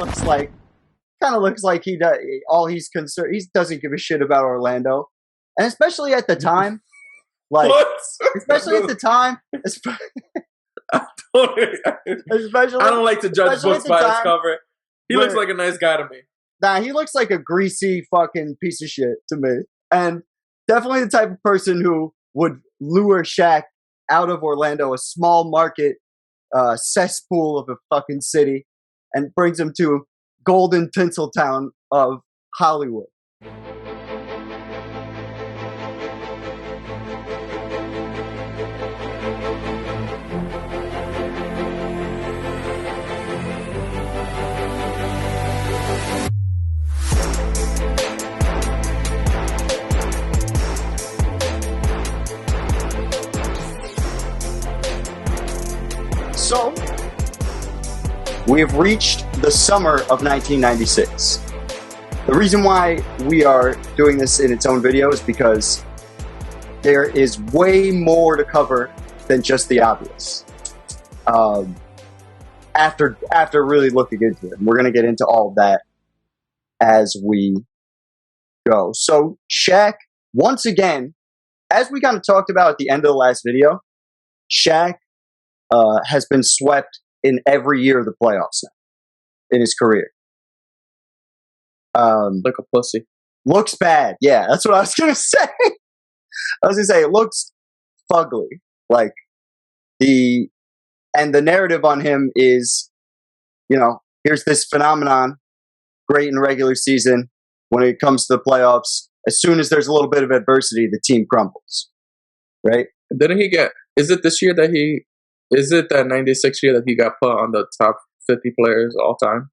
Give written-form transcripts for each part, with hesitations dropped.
looks like he does. All he's concerned, he doesn't give a shit about Orlando, and especially at the time, like What? especially at the time, I don't like to judge books by its cover. He looks like a nice guy to me. Nah, he looks like a greasy fucking piece of shit to me, and definitely the type of person who would lure Shaq out of Orlando, a small market cesspool of a fucking city, and brings him to golden Tinseltown of Hollywood. So, we have reached the summer of 1996. The reason why we are doing this in its own video is because there is way more to cover than just the obvious. After really looking into it, and we're going to get into all of that as we go. So, Shaq, once again, as we kind of talked about at the end of the last video, Shaq has been swept in every year of the playoffs now in his career. Like a pussy. Looks bad. Yeah, that's what I was going to say. It looks fugly. Like, the narrative on him is, here's this phenomenon, great in regular season. When it comes to the playoffs, as soon as there's a little bit of adversity, the team crumbles. Right? Didn't he is it this year that is it that 96 year that he got put on the top 50 players all time?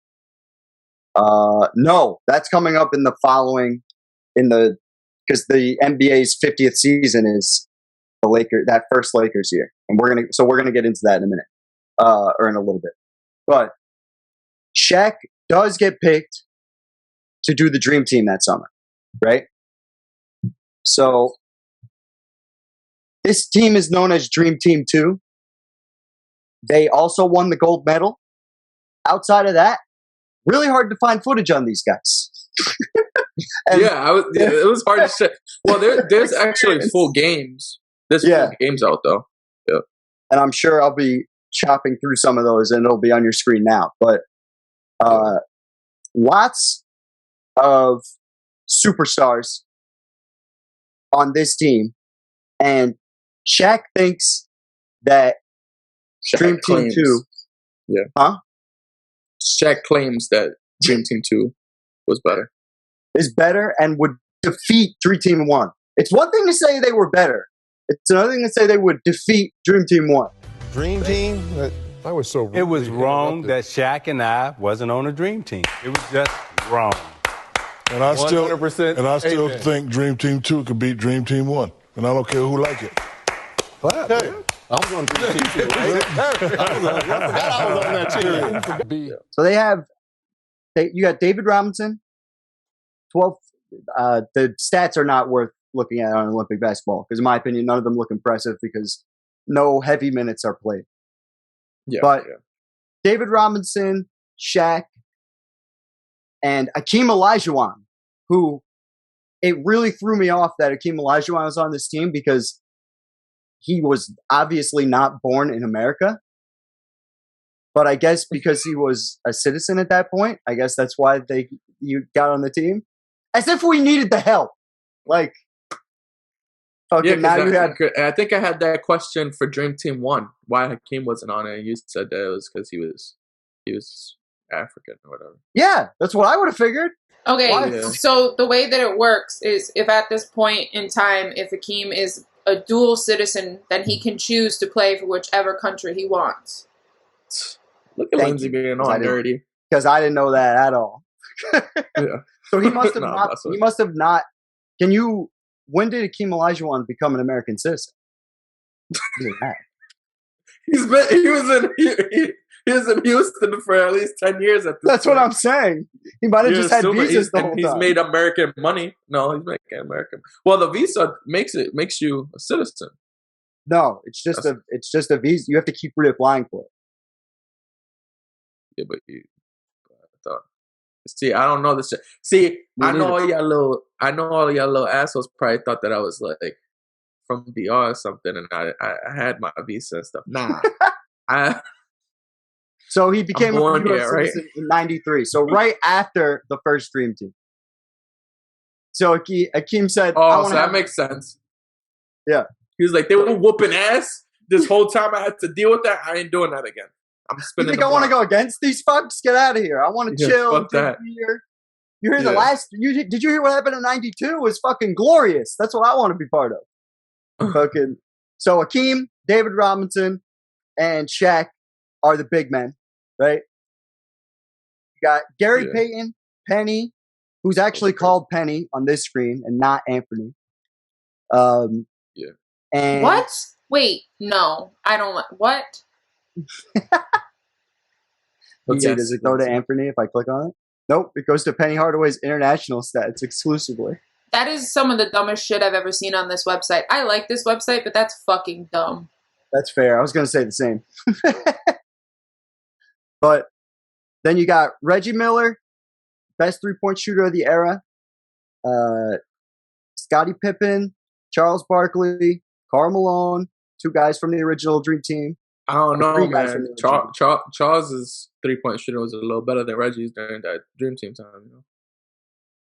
No, that's coming up in the following, because the NBA's 50th season is that first Lakers year. And we're going to get into that in a minute, or in a little bit. But Shaq does get picked to do the Dream Team that summer, right? So this team is known as Dream Team 2. They also won the gold medal. Outside of that, really hard to find footage on these guys. It was hard to say. Well, there's actually full games. There's full games out though. Yeah, and I'm sure I'll be chopping through some of those, and it'll be on your screen now. But lots of superstars on this team, and Shaq thinks that Dream Team 2. Yeah. Huh? Shaq claims that Dream Team 2 was better. Is better and would defeat Dream Team 1. It's one thing to say they were better. It's another thing to say they would defeat Dream Team 1. Dream Team? That was so wrong. It was wrong that Shaq and I wasn't on a Dream Team. It was just wrong. And I still think Dream Team 2 could beat Dream Team 1. And I don't care who like it. What? Hey. I was on Dream Team 2. I was on that team. So you got David Robinson, 12. The stats are not worth looking at on Olympic basketball because, in my opinion, none of them look impressive because no heavy minutes are played. David Robinson, Shaq, and Akeem Olajuwon, who it really threw me off that Akeem Olajuwon was on this team because he was obviously not born in America. But I guess because he was a citizen at that point, I guess that's why you got on the team. As if we needed the help. Like, fucking I think I had that question for Dream Team 1, why Hakeem wasn't on it. And you said that it was because he was African or whatever. Yeah, that's what I would have figured. Okay, so the way that it works is if at this point in time, if Hakeem is a dual citizen, then he can choose to play for whichever country he wants. Look at Lindsay being all nerdy. Because I didn't know that at all. So he must have he must have not. When did Akeem Olajuwon become an American citizen? He was in Houston for at least 10 years at this That's point. what I'm saying. He might have just had visas the whole time. He's made American money. No, he's making American. Well, the visa makes you a citizen. No, it's just a visa. You have to keep reapplying for it. Yeah, but I thought. See, I don't know this shit. See, Me I know neither. all y'all little assholes probably thought that I was like from DR or something, and I had my visa and stuff. Nah, So he became a born U.S. here, right? citizen in '93. So right after the first Dream Team. So Akeem said, Oh, I so that makes sense. Yeah. He was like, they were whooping ass this whole time. I had to deal with that. I ain't doing that again. I'm You spinning. think I want to go against these fucks? Get out of here. I want to chill and drink beer. You hear the last? Did you hear what happened in '92? It was fucking glorious. That's what I want to be part of. Fucking. So Akeem, David Robinson, and Shaq are the big men, right? You got Gary Payton, Penny, who's actually called Penny on this screen and not Anthony. And what? Wait, no, I don't. What? Let's see. Does it go to Anthony if I click on it? Nope. It goes to Penny Hardaway's international stats exclusively. That is some of the dumbest shit I've ever seen on this website. I like this website, but that's fucking dumb. That's fair. I was going to say the same. But then you got Reggie Miller, best three-point shooter of the era. Scottie Pippen, Charles Barkley, Karl Malone, two guys from the original Dream Team. I don't know, man. Charles's three-point shooter was a little better than Reggie's during that Dream Team time, you know?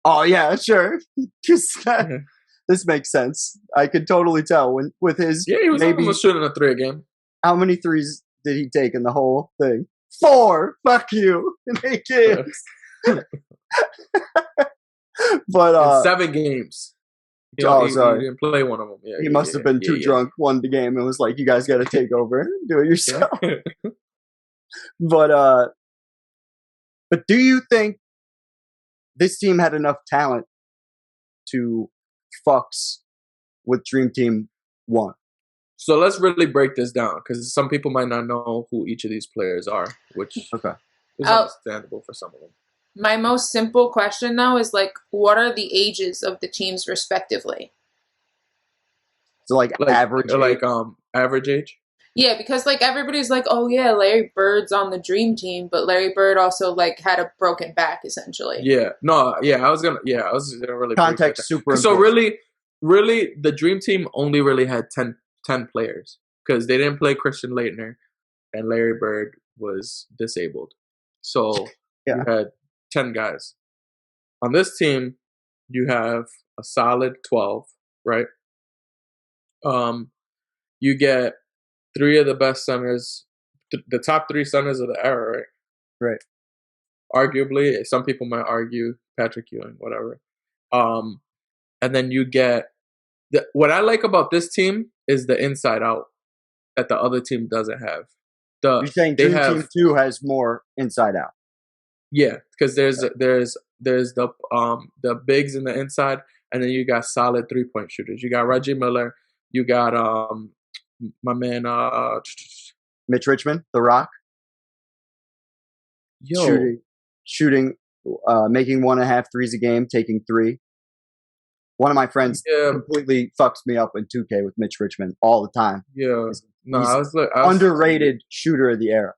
Oh, yeah, sure. This makes sense. I could totally tell with his. Yeah, he was almost shooting a three a game. How many threes did he take in the whole thing? 4. Fuck you. In 8 games. But in 7 games. Sorry. He didn't play one of them. Yeah, he must have been too drunk one game and was like, "You guys got to take over, do it yourself." But do you think this team had enough talent to fucks with Dream Team 1? So let's really break this down because some people might not know who each of these players are, which is understandable for some of them. My most simple question, though, is like, what are the ages of the teams respectively? So like average age? Average age? Yeah, because like everybody's like, oh yeah, Larry Bird's on the Dream Team, but Larry Bird also like had a broken back essentially. Yeah, no, yeah, I was gonna really context super. So really, the Dream Team only really had 10 players because they didn't play Christian Laettner, and Larry Bird was disabled. So you had 10 guys. On this team, you have a solid 12, right? You get 3 of the best centers, the top 3 centers of the era, right? Right. Arguably, some people might argue Patrick Ewing, whatever. And then you get what I like about this team is the inside out that the other team doesn't have. You're saying Dream Team 2 has more inside out? Yeah, because there's the bigs in the inside, and then you got solid 3-point shooters. You got Reggie Miller. You got my man Mitch Richmond, The Rock. Shooting, making 1.5 threes a game, taking 3. One of my friends completely fucks me up in 2K with Mitch Richmond all the time. Yeah, no, I was underrated shooter of the era.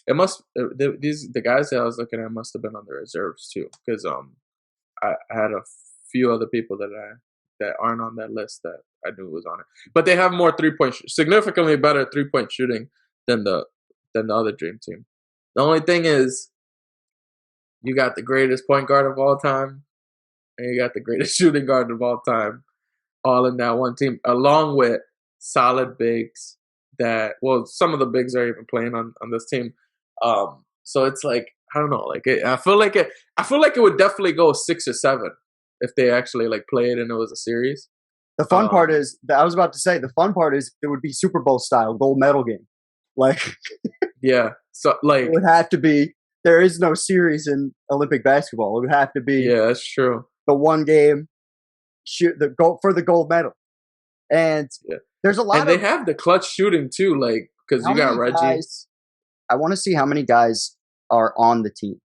It must the guys that I was looking at must have been on the reserves too, because I had a few other people that aren't on that list that I knew was on it, but they have more 3-point significantly better 3-point shooting than the other Dream Team. The only thing is, you got the greatest point guard of all time, and you got the greatest shooting guard of all time, all in that one team, along with solid bigs that, well, some of the bigs are even playing on this team. So it's like, I don't know, like I feel like it would definitely go 6 or 7 if they actually like played and it was a series. The fun part is that I was about to say the fun part is it would be Super Bowl style gold medal game, like yeah. So like it would have to be. There is no series in Olympic basketball. It would have to be. Yeah, that's true. The one game, for the gold medal, and there's a lot. And they have the clutch shooting too, like because you got Reggie. Guys, I want to see how many guys are on the team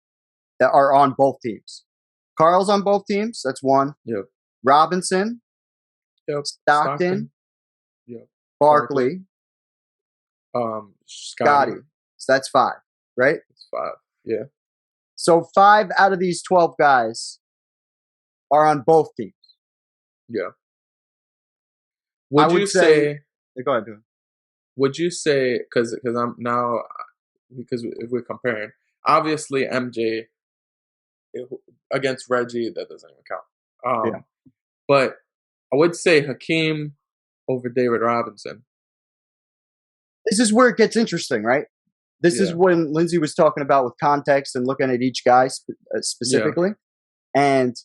that are on both teams. Carl's on both teams. That's 1. Yep. Robinson. Yep. Stockton. Yep. Barkley. Scotty. So that's 5, right? It's 5. Yeah. So 5 out of these 12 guys are on both teams. Yeah. I Would would you say? Go ahead, dude. Would you say because I'm now because if we're comparing, obviously MJ against Reggie, that doesn't even count. Yeah. But I would say Hakeem over David Robinson. This is where it gets interesting, right? This is when Lindsay was talking about with context and looking at each guy specifically. And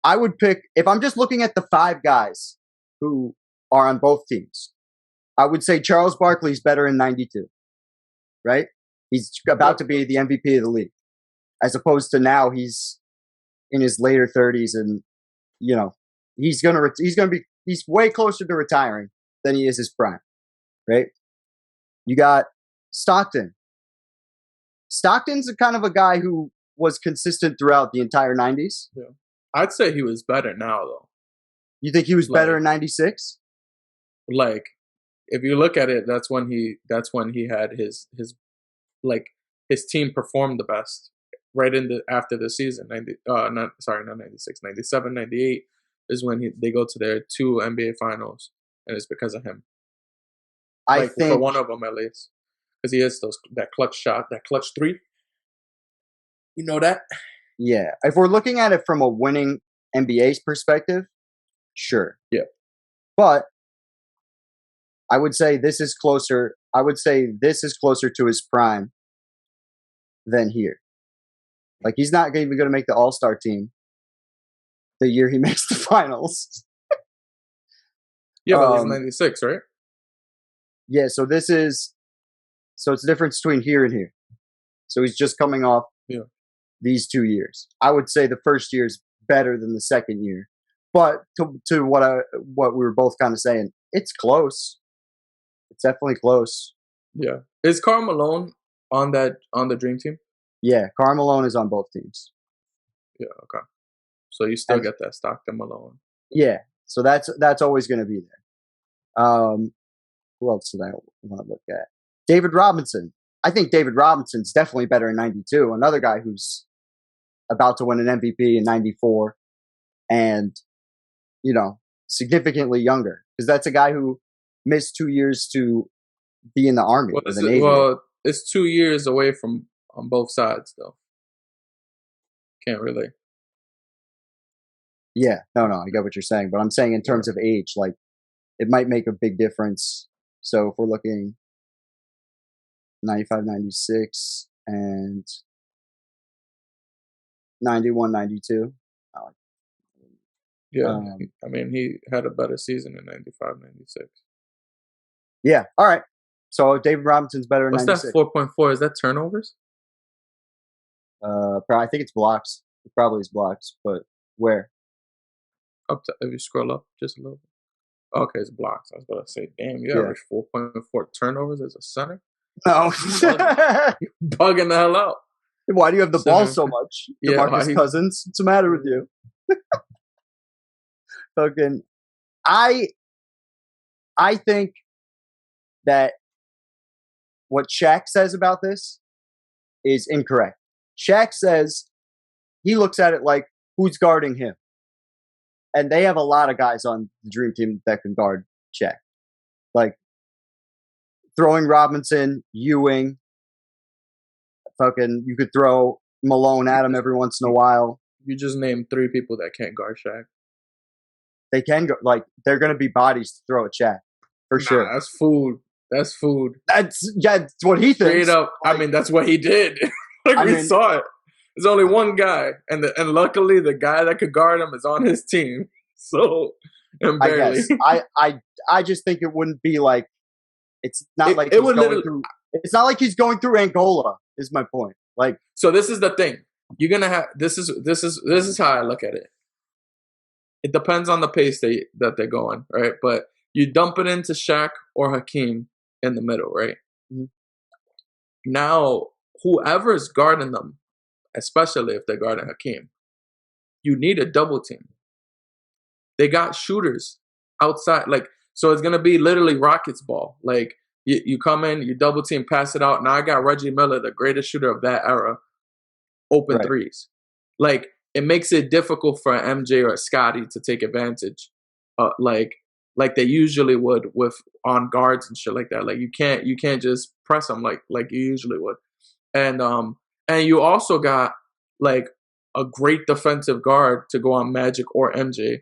I would pick, if I'm just looking at the 5 guys who are on both teams, I would say Charles Barkley's better in 92, right? He's about to be the MVP of the league, as opposed to now he's in his later 30s, and you know he's way closer to retiring than he is his prime, right? You got Stockton. Stockton's a kind of a guy who was consistent throughout the entire 90s. Yeah. I'd say he was better now, though. You think he was better in 96? Like, if you look at it, that's when he had his team performed the best. Right after the season, 96, 97, 98 is when they go to their 2 NBA finals, and it's because of him. I think for one of them at least, because he has that clutch shot, that clutch 3. You know that? Yeah. If we're looking at it from a winning NBA's perspective, sure. Yeah. But I would say this is closer. I would say this is closer to his prime than here. Like, he's not even going to make the All-Star team the year he makes the finals. Yeah, but he's 96, right? Yeah, so it's the difference between here and here. So he's just coming off these 2 years. I would say the first year is better than the second year. But to what we were both kind of saying, it's close. It's definitely close. Yeah. Is Karl Malone on the Dream Team? Yeah, Karl Malone is on both teams. Yeah, okay. So you still get that Stockton Malone. Yeah, so that's always going to be there. Who else did I want to look at? David Robinson. I think David Robinson's definitely better in 92. Another guy who's about to win an MVP in 94 and, significantly younger. Because that's a guy who missed 2 years to be in the Army. Well, it's 2 years away from on both sides, though. Can't really. Yeah, no, I get what you're saying. But I'm saying in terms of age, like, it might make a big difference. So if we're looking 95, 96, and 91, 92. Yeah, I mean, he had a better season in 95, 96. Yeah, all right. So David Robinson's better in 96. What's that 4.4? Is that turnovers? I think it's blocks. It probably is blocks, but where? If you scroll up just a little bit. Okay, it's blocks. I was about to say, damn, you average 4.4 turnovers as a center? No. You're bugging the hell out. Why do you have the ball so much? DeMarcus Cousins. What's the matter with you? Fucking, I think that what Shaq says about this is incorrect. Shaq says he looks at it like, who's guarding him? And they have a lot of guys on the Dream Team that can guard Shaq. Like, throwing Robinson, Ewing, you could throw Malone at him every once in a while. You just named 3 people that can't guard Shaq. They can go, they're going to be bodies to throw at Shaq. For sure. That's food. That's what he thinks. Straight up. That's what he did. We saw it. There's only one guy, and luckily the guy that could guard him is on his team. So, and barely. I guess. I just think it wouldn't be like, it's not like he's going through. It's not like he's going through Angola. Is my point. Like, so this is the thing. You're gonna have this is how I look at it. It depends on the pace that they're going, right? But you dump it into Shaq or Hakeem in the middle, right? Mm-hmm. Now, whoever's guarding them, especially if they're guarding Hakeem, you need a double team. They got shooters outside, so it's gonna be literally Rockets ball. Like, you come in, you double team, pass it out. Now I got Reggie Miller, the greatest shooter of that era, open Right. threes. Like, it makes it difficult for MJ or Scotty to take advantage, like they usually would with on guards and shit like that. Like, you can't just press them like you usually would. And you also got like a great defensive guard to go on Magic or MJ.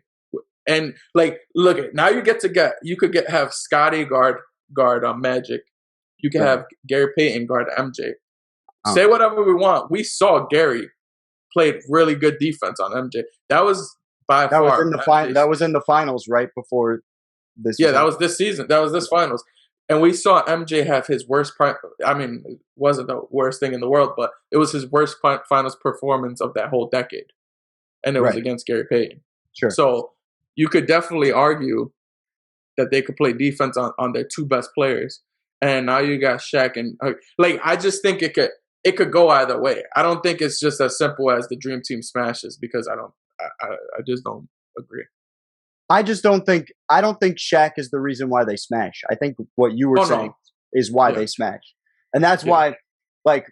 And like, look at now, you could have Scotty guard on Magic. You can have Gary Payton guard MJ. Say whatever we want. We saw Gary played really good defense on MJ. That was by far. That was in the finals right before this. Yeah, that was this season. That was this finals. And we saw MJ have his worst. I mean, it wasn't the worst thing in the world, but it was his worst finals performance of that whole decade, and it was against Gary Payton. Sure. So you could definitely argue that they could play defense on their two best players, and now you got Shaq and like. I just think it could go either way. I don't think it's just as simple as the Dream Team smashes, because I just don't agree. I don't think Shaq is the reason why they smash. I think what you were saying is why they smash. And that's why, like,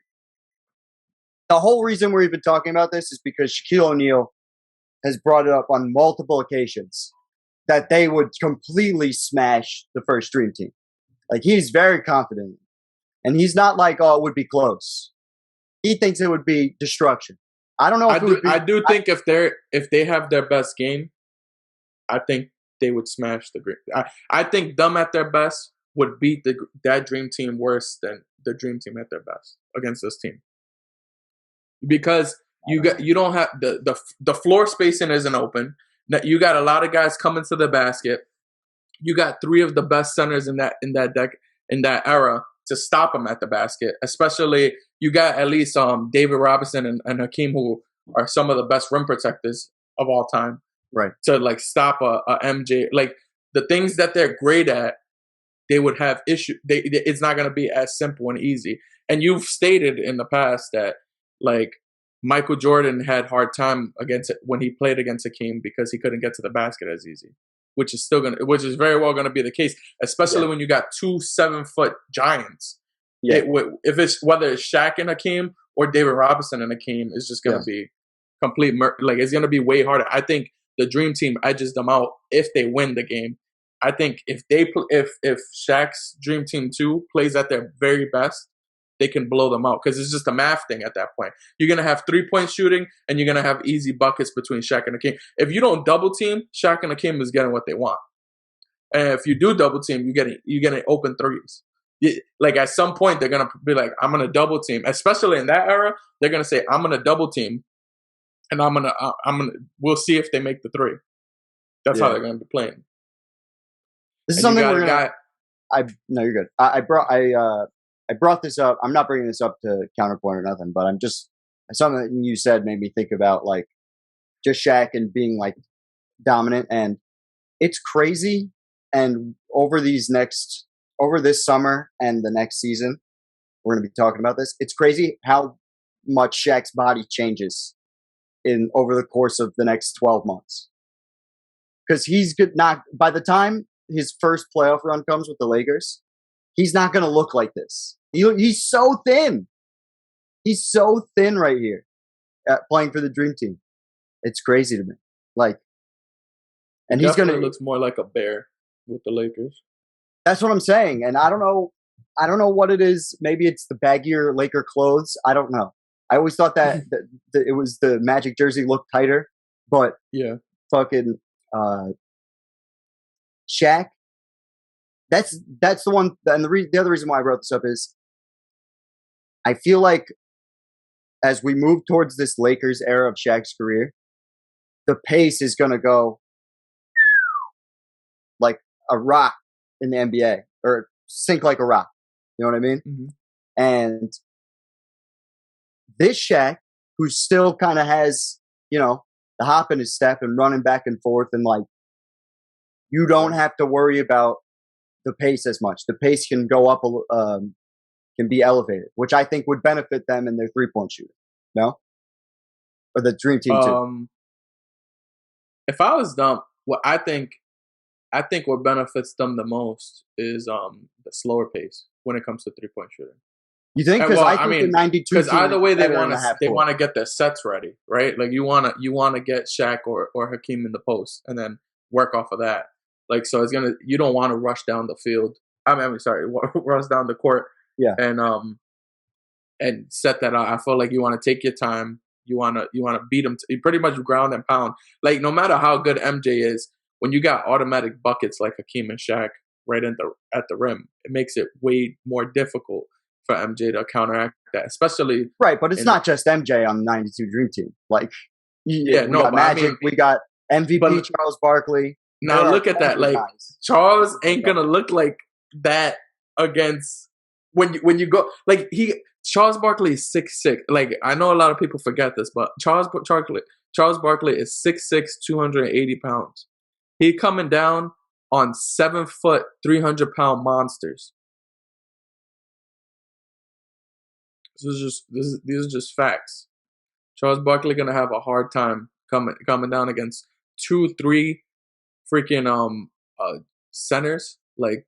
the whole reason we're even talking about this is because Shaquille O'Neal has brought it up on multiple occasions that they would completely smash the first Dream Team. Like, he's very confident. And he's not like, oh, it would be close. He thinks it would be destruction. I don't know if it would be. I do think if they have their best game, I think they would smash the Dream. I think them at their best would beat that Dream Team worse than the Dream Team at their best against this team, because you don't have the floor spacing isn't open. You got a lot of guys coming to the basket. You got three of the best centers in that era to stop them at the basket. Especially, you got at least David Robinson and Hakeem, who are some of the best rim protectors of all time. Right. To like stop a MJ, like the things that they're great at, they would have issue. It's not going to be as simple and easy. And you've stated in the past that like Michael Jordan had hard time when he played against Hakeem because he couldn't get to the basket as easy, which is very well going to be the case, especially when you got 2 7-foot giants. Yeah. If it's whether it's Shaq and Hakeem or David Robinson and Hakeem, it's just going to be complete. Like, it's going to be way harder. I think the Dream Team edges them out if they win the game. I think if Shaq's Dream Team 2 plays at their very best, they can blow them out, because it's just a math thing at that point. You're going to have 3-point shooting, and you're going to have easy buckets between Shaq and Hakeem. If you don't double team, Shaq and Hakeem is getting what they want. And if you do double team, you're getting open threes. Like, at some point, they're going to be like, I'm going to double team. Especially in that era, they're going to say, I'm going to double team. And we'll see if they make the three. That's how they're going to be playing. This is something we're going to. No, you're good. I brought this up. I'm not bringing this up to counterpoint or nothing, but I'm just, something you said made me think about like just Shaq and being like dominant, and it's crazy. And over this summer and the next season, we're going to be talking about this. It's crazy how much Shaq's body changes over the course of the next 12 months. Because he's by the time his first playoff run comes with the Lakers, he's not going to look like this. He's so thin. He's so thin right here playing for the Dream Team. It's crazy to me. Like, and he's going to looks more like a bear with the Lakers. That's what I'm saying. And I don't know what it is. Maybe it's the baggier Laker clothes. I don't know. I always thought that it was the Magic jersey looked tighter, but fucking Shaq. That's the one. And the other reason why I wrote this up is I feel like as we move towards this Lakers era of Shaq's career, the pace is going to go like a rock in the NBA, or sink like a rock. You know what I mean? Mm-hmm. And this Shaq, who still kind of has, the hop in his step and running back and forth, and like, you don't have to worry about the pace as much. The pace can go up, can be elevated, which I think would benefit them in their 3-point shooting. No? Or the Dream Team too. If I was them, I think what benefits them the most is the slower pace when it comes to 3-point shooting. You think? Because I think the 92 because team either way is they better want than the half to court. get their sets ready, right? Like you want to get Shaq or Hakeem in the post and then work off of that. Like so, you don't want to rush down the field. Sorry, rush down the court. Yeah. And set that out. I feel like you want to take your time. You want to beat him. You pretty much ground and pound. Like no matter how good MJ is, when you got automatic buckets like Hakeem and Shaq right at the rim, it makes it way more difficult for MJ to counteract that, especially right. But it's not just MJ on the '92 Dream Team. Like, we got Magic, we got MVP Charles Barkley. Now look at that. Like guys. Charles ain't gonna look like that against when you go like Charles Barkley is 6'6". Like I know a lot of people forget this, but Charles Barkley is 6'6", 280 pounds. He coming down on 7 foot, 300-pound monsters. These are just facts. Charles Barkley gonna have a hard time coming down against 2-3 freaking centers. Like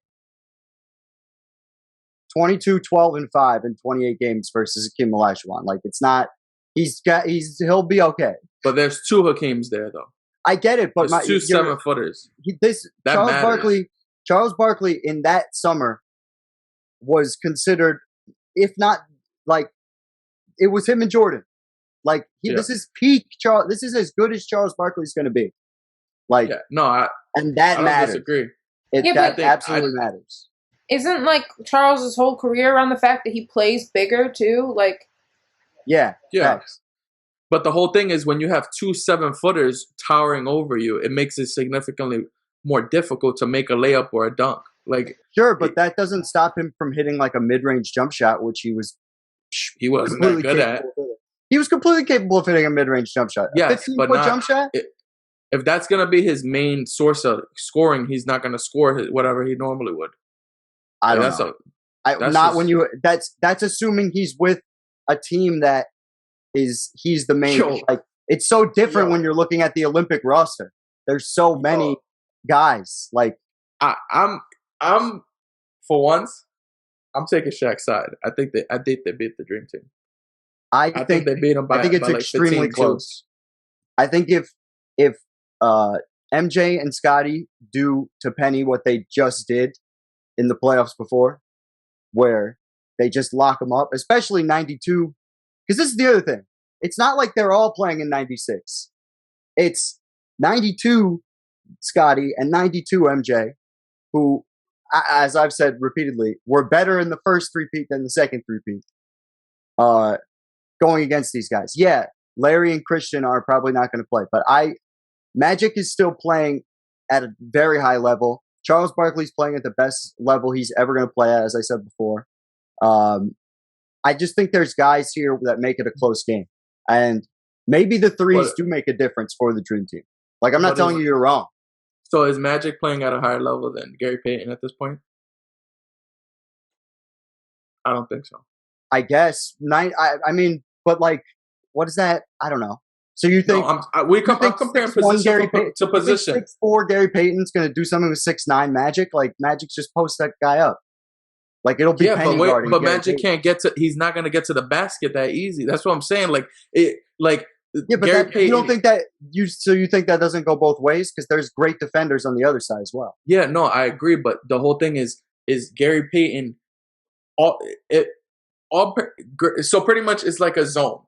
22, 12, and 5 in 28 games versus Hakeem Olajuwon. Like it's not. He'll be okay. But there's 2 Hakeems there though. I get it, but there's 2 7-footers. Charles Barkley in that summer was considered, if not like, it was him and Jordan. Like this is peak Charles. This is as good as Charles Barkley's going to be. Like and that matters. Disagree. That absolutely matters. Isn't like Charles's whole career around the fact that he plays bigger too? Like, yeah. Thanks. But the whole thing is when you have 2 7-footers towering over you, it makes it significantly more difficult to make a layup or a dunk. Like sure, but that doesn't stop him from hitting like a mid-range jump shot, which he wasn't that good at. He was completely capable of hitting a mid-range jump shot. Yes, but not jump shot. If that's gonna be his main source of scoring, he's not gonna score whatever he normally would. I don't know. That's assuming he's with a team that he's the main. Like it's so different when you're looking at the Olympic roster. There's so many guys. Like I'm for once, I'm taking Shaq's side. I think they beat the Dream Team. I think they beat him by. I think it's extremely close. I think if MJ and Scotty do to Penny what they just did in the playoffs before, where they just lock them up, especially 92. Because this is the other thing. It's not like they're all playing in 96. It's 92 Scotty and 92 MJ, who, as I've said repeatedly, were better in the first three-peat than the second three-peat. Going against these guys. Yeah, Larry and Christian are probably not going to play, but Magic is still playing at a very high level. Charles Barkley's playing at the best level he's ever going to play at, as I said before. I just think there's guys here that make it a close game. And maybe the threes do make a difference for the Dream Team. Like, I'm not telling you you're wrong. So is Magic playing at a higher level than Gary Payton at this point? I don't think so. I guess. I mean, but like, what is that? I don't know. So you think I'm comparing position to position. 6'4" Gary Payton's going to do something with 6'9" Magic? Like Magic's just post that guy up. Like it'll be Penny guarding. But Magic can't get to. He's not going to get to the basket that easy. That's what I'm saying. Like yeah, but Payton, you don't think that you think that doesn't go both ways because there's great defenders on the other side as well. Yeah, no, I agree. But the whole thing is Gary Payton. So pretty much it's like a zone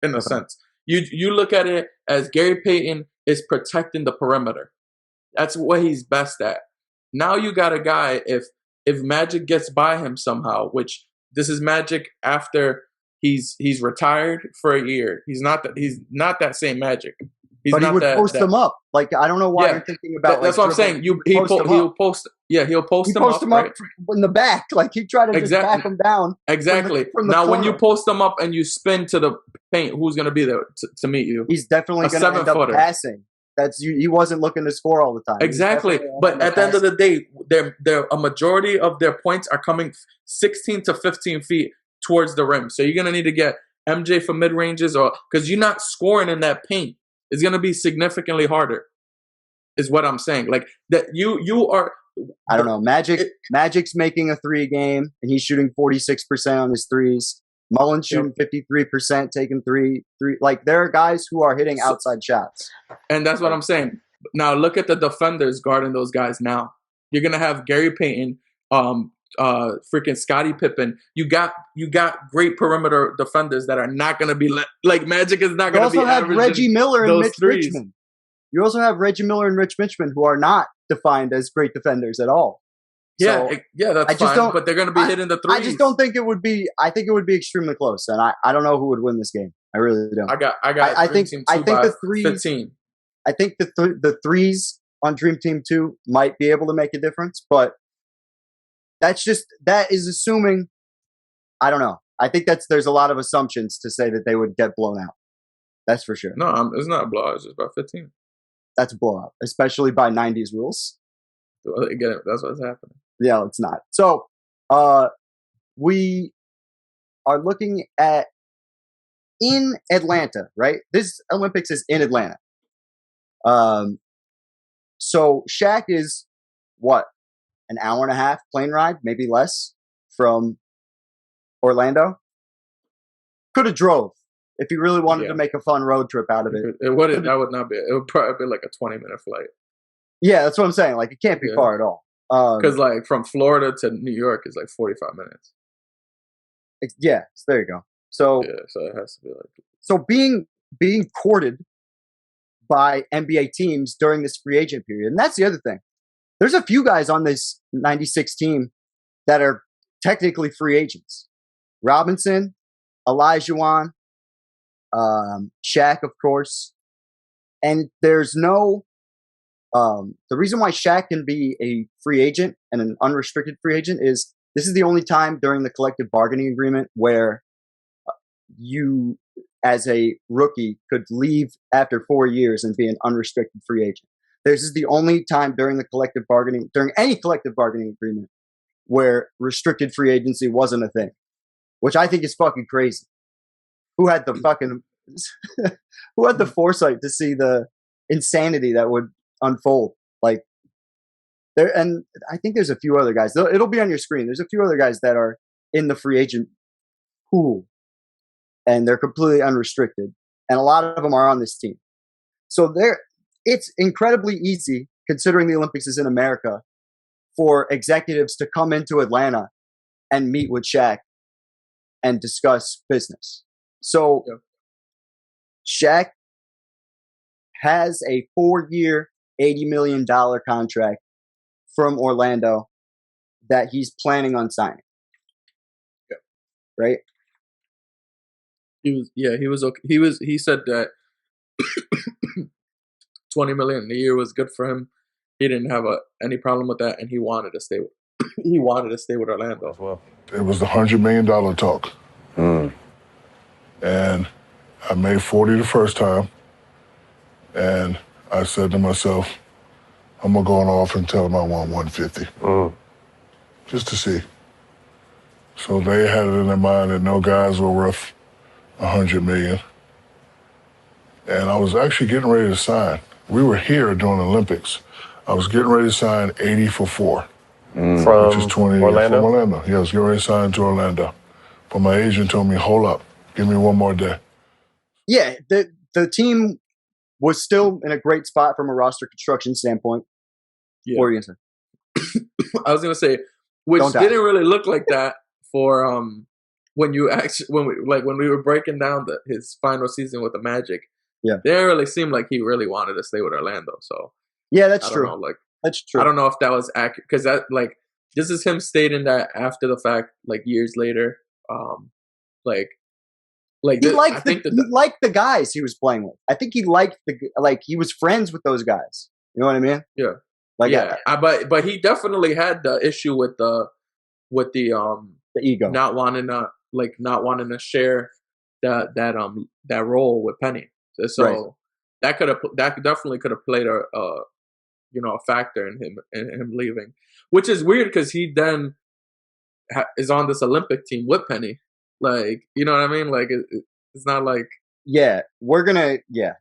in a sense. You look at it as Gary Payton is protecting the perimeter. That's what he's best at. Now you got a guy, if Magic gets by him somehow, which this is Magic after he's retired for a year. He's not that same Magic. But he would post them up. Like I don't know why you're thinking about. That's what I'm saying. He'll post them up right? in the back. Like he tried to just back them down. Exactly. Now when you post them up and you spin to the paint, who's going to be there to meet you? He's definitely going to end up passing. He wasn't looking to score all the time. Exactly. But at the end of the day, a majority of their points are coming 16 to 15 feet towards the rim. So you're going to need to get MJ for mid ranges, or because you're not scoring in that paint. It's going to be significantly harder, is what I'm saying. Like that, you are I don't know. Magic's making a 3 a game, and he's shooting 46% on his threes. Mullen's shooting 53%, taking three. Like, there are guys who are hitting outside shots. And that's what I'm saying. Now, look at the defenders guarding those guys now. You're going to have Gary Payton, freaking Scottie Pippen. You got great perimeter defenders that are not going to be like Magic is not going to be. You also have Reggie Miller and Mitch Richmond. You also have Reggie Miller and Rich Richmond, who are not defined as great defenders at all. Yeah, that's fine. But they're going to be hitting the threes. I just don't think it would be. I think it would be extremely close, and I don't know who would win this game. I really don't. I think the threes. 15. I think the threes on Dream Team 2 might be able to make a difference, but that is assuming. I don't know. I think there's a lot of assumptions to say that they would get blown out. That's for sure. No, it's not a blowout. It's just about 15. That's a blowout, especially by 90s rules. Well, again, that's what's happening. Yeah, it's not. So, we are looking at in Atlanta, right? This Olympics is in Atlanta. So Shaq is what, an hour and a half plane ride, maybe less, from Orlando. Could have drove if he really wanted to make a fun road trip out of it. That would not be. It would probably be like a 20-minute flight. Yeah, that's what I'm saying. Like, it can't be far at all. Because like from Florida to New York is like 45 minutes. Yeah, so there you go. So so it has to be like. So being courted by NBA teams during this free agent period, and that's the other thing. There's a few guys on this '96 team that are technically free agents. Robinson, Olajuwon, Shaq, of course, and there's no. The reason why Shaq can be a free agent and an unrestricted free agent is this is the only time during the collective bargaining agreement where you, as a rookie, could leave after 4 years and be an unrestricted free agent. This is the only time during any collective bargaining agreement where restricted free agency wasn't a thing, which I think is fucking crazy. Who had the foresight to see the insanity that would unfold like there? And I think there's a few other guys. It'll be on your screen. There's a few other guys that are in the free agent pool, and they're completely unrestricted, and a lot of them are on this team. So it's incredibly easy, considering the Olympics is in America, for executives to come into Atlanta and meet with Shaq and discuss business. So Shaq has a 4-year, $80 million contract from Orlando that he's planning on signing. Yeah. Right? He was okay. He said that $20 million a year was good for him. He didn't have any problem with that, and he wanted to stay with Orlando as well. It was the $100 million talk. And I made 40 the first time, and I said to myself, I'm going to go off and tell them I want 150. Just to see. So they had it in their mind that no guys were worth $100 million. And I was actually getting ready to sign. We were here during the Olympics. I was getting ready to sign 80 for 4. From which is 20 Orlando? From Orlando. Yeah, I was getting ready to sign to Orlando. But my agent told me, hold up, give me one more day. Yeah, the team was still in a great spot from a roster construction standpoint. Yeah. What were you going to say? I was going to say, which didn't really look like that for when we were breaking down his final season with the Magic. Yeah, it didn't really seem like he really wanted to stay with Orlando. So yeah, that's true. That's true. I don't know if that was accurate, because that this is him stating that after the fact, years later. He liked the guys he was playing with. I think he liked he was friends with those guys. You know what I mean? Yeah. But he definitely had the issue with the ego, not wanting to share that role with Penny. So that definitely could have played a factor in him leaving, which is weird because he then is on this Olympic team with Penny. You know what I mean? It's not like... Yeah,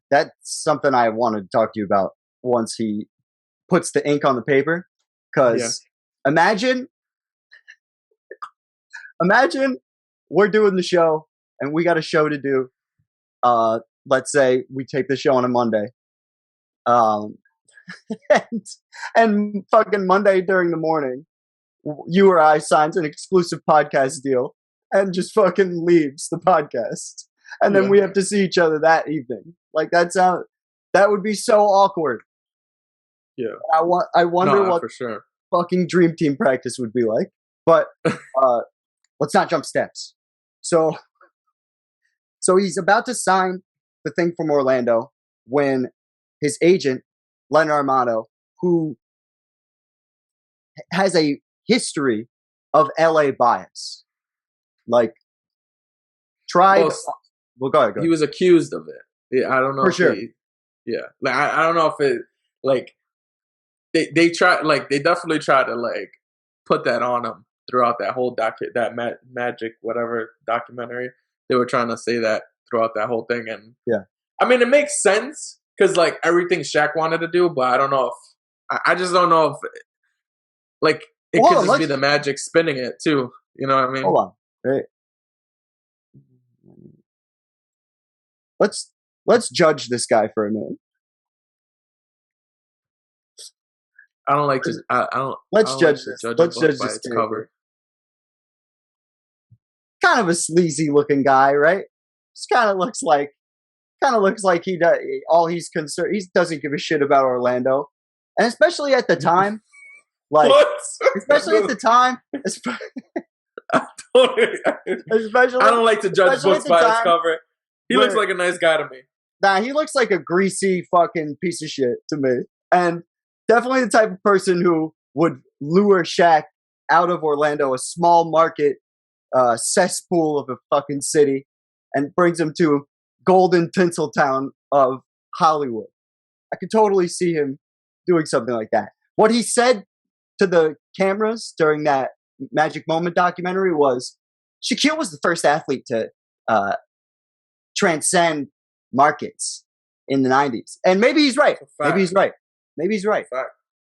that's something I want to talk to you about once he puts the ink on the paper, Because imagine we're doing the show and we got a show to do. Let's say we take the show on a Monday. And fucking Monday during the morning, you or I signs an exclusive podcast deal and just fucking leaves the podcast. And then we have to see each other that evening. Like that would be so awkward. Yeah. I wonder what for sure. fucking dream team practice would be like. But let's not jump steps. So he's about to sign the thing from Orlando when his agent, Leonard Armato, who has a history of LA bias, like tried. Well, go ahead. He was accused of it. Yeah, I don't know. For sure. Like I don't know if it like they try like they definitely try to like put that on him throughout that whole magic whatever documentary. They were trying to say that throughout that whole thing, and I mean it makes sense because like everything Shaq wanted to do, but I don't know if I just don't know if like it could just be the Magic spinning it too. You know what I mean? Hold on, right? Let's judge this guy for a minute. I don't like to. I don't. Let's judge this. Let's judge this cover. Kind of a sleazy looking guy, right? Just kind of looks like he does. All he's concerned, he doesn't give a shit about Orlando, and especially at the time, like especially at the time. I don't like to judge books by its cover. He looks like a nice guy to me. Nah, he looks like a greasy fucking piece of shit to me. And definitely the type of person who would lure Shaq out of Orlando, a small market cesspool of a fucking city, and brings him to golden Tinseltown of Hollywood. I could totally see him doing something like that. What he said to the cameras during that Magic Moment documentary was Shaquille was the first athlete to transcend markets in the 90s. And maybe he's right. Maybe he's right.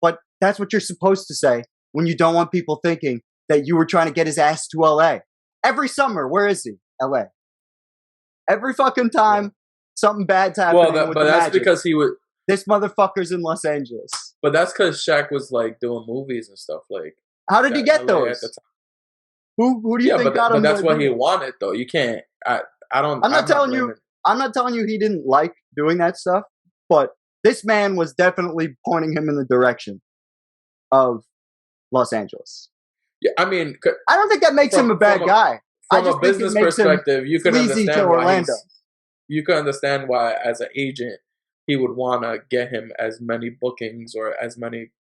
But that's what you're supposed to say when you don't want people thinking that you were trying to get his ass to LA. Every summer, where is he? LA. Every fucking time something bad's happening. Well, but that's because he was. This motherfucker's in Los Angeles. But that's because Shaq was like doing movies and stuff. Like, how did he get those? Who do you think got him? But that's what he wanted, though. You can't. I'm not telling you he didn't like doing that stuff, but this man was definitely pointing him in the direction of Los Angeles. Yeah, I mean, I don't think that makes him a bad guy. From a business perspective, you can understand why you can understand why, as an agent, he would want to get him as many bookings or as many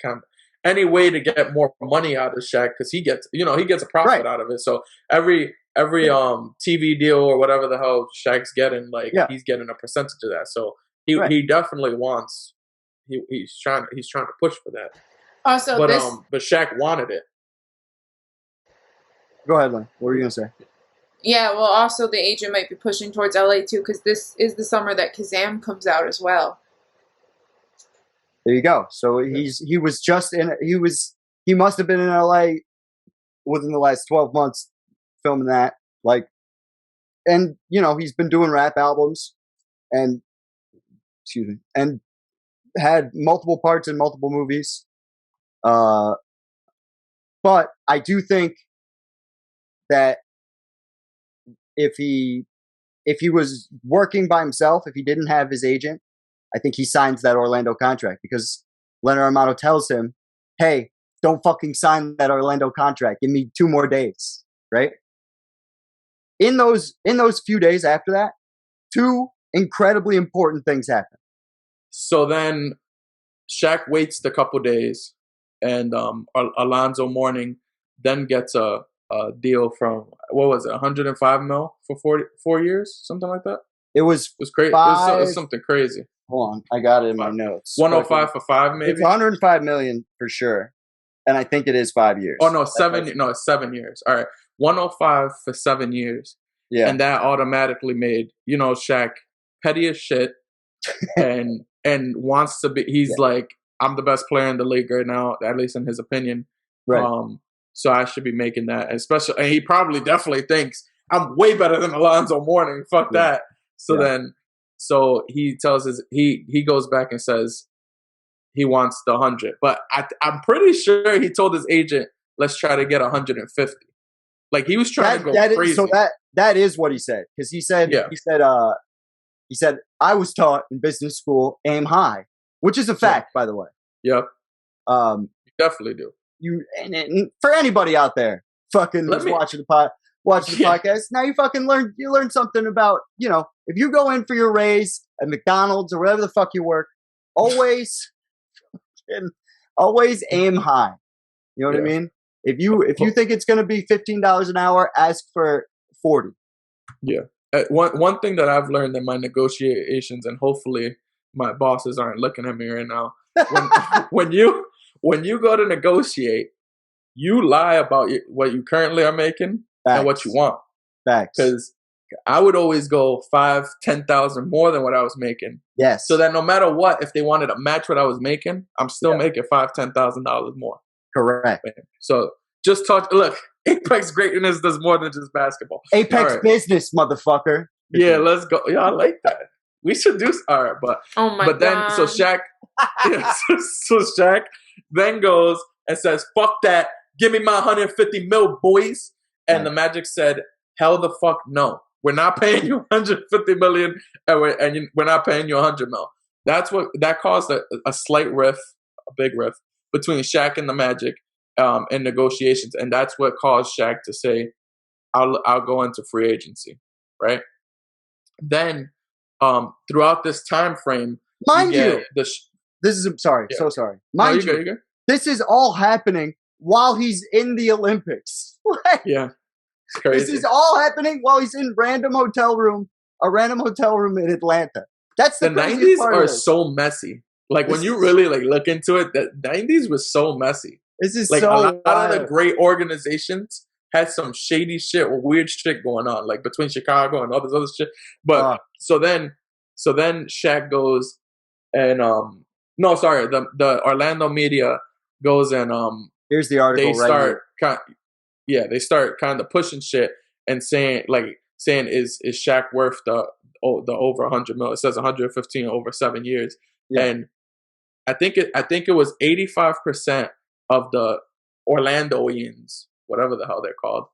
any way to get more money out of Shaq because he gets a profit out of it. So every TV deal or whatever the hell Shaq's getting, like he's getting a percentage of that. So he definitely wants he's trying to push for that. Also, but Shaq wanted it. Go ahead, Lynn. What were you gonna say? Yeah, well, also the agent might be pushing towards LA too because this is the summer that Kazam comes out as well. There you go. So he must have been in LA within the last 12 months filming that. Like, and he's been doing rap albums and had multiple parts in multiple movies. But I do think that if he was working by himself, if he didn't have his agent, I think he signs that Orlando contract because Leonard Armato tells him, hey, don't fucking sign that Orlando contract. Give me 2 more days, right? In those few days after that, 2 incredibly important things happen. So then Shaq waits a couple days and Alonzo Mourning then gets a deal from, what was it, 105 mil for 4 years? Something like that? It was crazy. It was something crazy. Hold on, I got it in my notes. 105 for 5, maybe. It's 105 million for sure, and I think it is 5 years. Oh no, 7. No, it's 7 years. All right, 105 for 7 years. Yeah, and that automatically made Shaq petty as shit, and wants to be. He's like, I'm the best player in the league right now, at least in his opinion. Right. So I should be making that, especially, and he probably definitely thinks I'm way better than Alonzo Mourning. Fuck that. So he tells he goes back and says he wants the 100, but I'm pretty sure he told his agent, let's try to get 150. Like he was trying to go crazy. So that is what he said, because he said I was taught in business school, aim high, which is a fact, by the way. Yep. You definitely do. And for anybody out there, fucking watching the podcast, now you fucking learn something about, if you go in for your raise at McDonald's or wherever the fuck you work, always aim high. You know what I mean? If you think it's going to be $15 an hour, ask for 40. Yeah. One thing that I've learned in my negotiations, and hopefully my bosses aren't looking at me right now, when you go to negotiate, you lie about what you currently are making and what you want. Facts. Because I would always go $5,000-$10,000 more than what I was making. Yes. So that no matter what, if they wanted to match what I was making, I'm still making $5,000-$10,000 more. Correct. So just look, Apex greatness does more than just basketball. Apex business, motherfucker. Yeah, let's go. Yeah, I like that. We should do all right, but then so Shaq, so Shaq then goes and says, "Fuck that! Give me my 150 mil, boys." And the Magic said, "Hell the fuck no! We're not paying you 150 million, and we're not paying you 100 mil." That caused a slight riff, a big riff between Shaq and the Magic in negotiations, and that's what caused Shaq to say, "I'll go into free agency." Right? Then, throughout this time frame, mind you, so sorry. Mind you, this is all happening while he's in the Olympics. Yeah, it's crazy. This is all happening while he's in a random hotel room in Atlanta. That's the 90s are so messy. Like when you really look into it, the 90s was so messy. This is like so a lot wild. of the great organizations had some shady shit or weird shit going on, like between Chicago and all this other shit. But so then Shaq goes and the Orlando media goes and here's the article. They start kind of pushing shit and saying is Shaq worth the over 100 mil? It says 115 over 7 years, and I think it was 85% of the Orlandoians, whatever the hell they're called,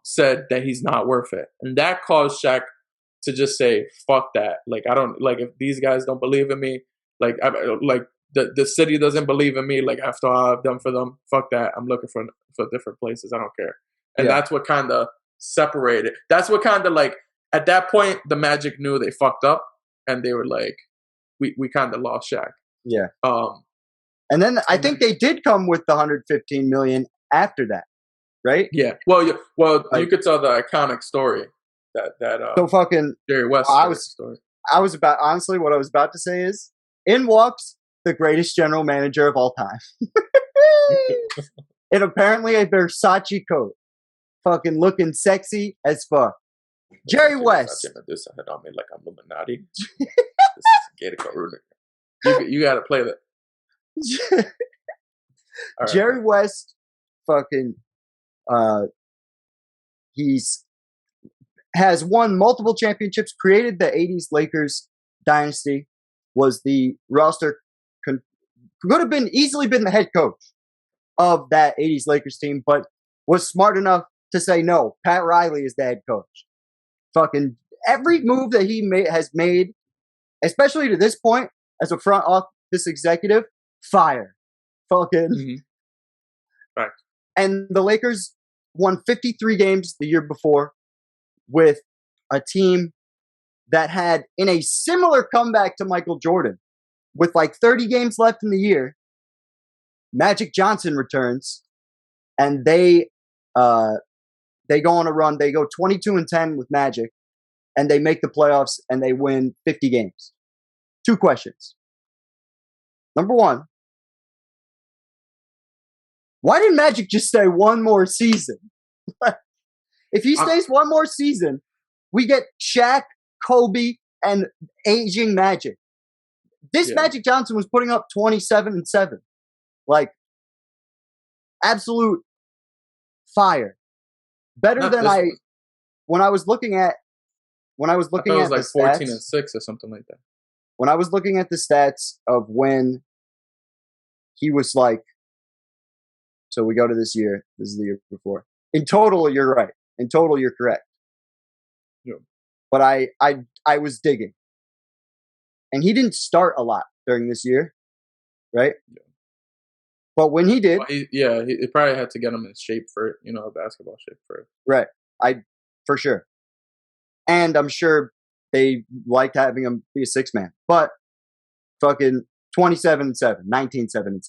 said that he's not worth it, and that caused Shaq to just say, "Fuck that! Like I don't if these guys don't believe in me, the city doesn't believe in me. Like after all I've done for them, fuck that! I'm looking for different places. I don't care." And that's what kind of separated. That's what kind of at that point the Magic knew they fucked up, and they were like, "We kind of lost Shaq." Yeah. And then I think they did come with the 115 million after that, right? Yeah. Well, you could tell the iconic story that so fucking Jerry West story. Honestly, what I was about to say is, in walks the greatest general manager of all time, and apparently a Versace coat, fucking looking sexy as fuck. Jerry West. This I had on me like I'm Illuminati. This is Gator Karuna. You got to play that. Jerry West, fucking, has won multiple championships, created the 80s Lakers dynasty, was the roster, could have easily been the head coach of that 80s Lakers team, but was smart enough to say, no, Pat Riley is the head coach. Fucking every move that he has made, especially to this point, as a front office executive, fire. Fucking. Mm-hmm. Right. And the Lakers won 53 games the year before with a team that had, in a similar comeback to Michael Jordan, with 30 games left in the year, Magic Johnson returns, and they go on a run. They go 22-10 with Magic, and they make the playoffs, and they win 50 games. 2 questions. Number 1, why didn't Magic just stay one more season? If he stays one more season, we get Shaq, Kobe, and aging Magic. This Magic Johnson was putting up 27 and 7. Like, absolute fire. Better than when I was looking at it was like 14 stats, and 6 or something like that. When I was looking at the stats of when he was like, so we go to this year. This is the year before. In total, you're right. In total, you're correct. Yeah. But I was digging, and he didn't start a lot during this year, right? Yeah. But when he did, well, he probably had to get him in shape for it, basketball shape for it. Right. For sure. And I'm sure they liked having him be a 6-man. But fucking 27 and 7, 19, 7 and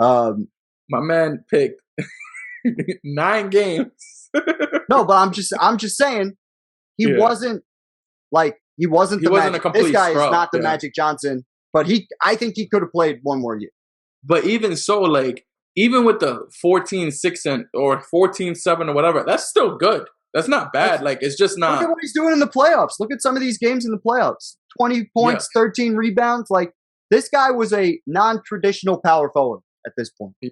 7. My man picked 9 games. No, but I'm just saying he wasn't the Magic. This guy is not the Magic Johnson, but I think he could have played one more year. But even so, like, even with the 14-6 or 14-7 or whatever, that's still good. That's not bad. Like, it's just not. Look at what he's doing in the playoffs. Look at some of these games in the playoffs. 20 points, 13 rebounds. Like, this guy was a non-traditional power forward at this point. Yeah.